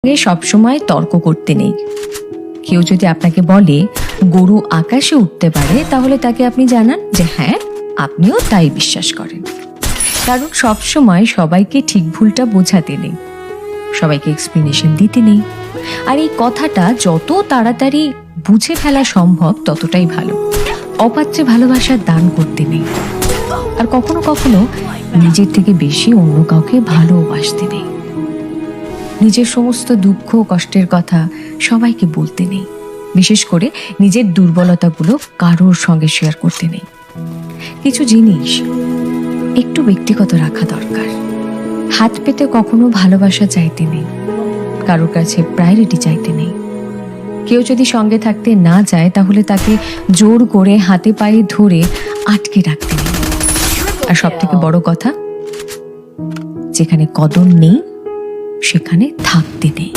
সবসময় তর্ক করতে নেই। কেউ যদি আপনাকে বলে গরু আকাশে উঠতে পারে, তাহলে তাকে আপনি জানান যে হ্যাঁ, আপনিও তাই বিশ্বাস করেন। কারণ সবসময় সবাইকে ঠিক ভুলটা বোঝাতে নেই, সবাইকে এক্সপ্লেনেশন দিতে নেই। আর এই কথাটা যত তাড়াতাড়ি বুঝে ফেলা সম্ভব ততটাই ভালো। অপাত্রে ভালোবাসার দান করতে নেই। আর কখনো কখনো নিজের থেকে বেশি অন্য কাউকে ভালোবাসতে নেই। নিজের সমস্ত দুঃখ কষ্টের কথা সবাইকে বলতে নেই। বিশেষ করে নিজের দুর্বলতাগুলো কারোর সঙ্গে শেয়ার করতে নেই। কিছু জিনিস একটু ব্যক্তিগত রাখা দরকার। হাত পেতে কখনো ভালোবাসা চাইতে নেই, কারোর কাছে প্রায়োরিটি চাইতে নেই। কেউ যদি সঙ্গে থাকতে না চায়, তাহলে তাকে জোর করে হাতে পায়ে ধরে আটকে রাখতে নেই। আর সব থেকে বড় কথা, যেখানে কদর নেই সেখানে থাকতে নেই।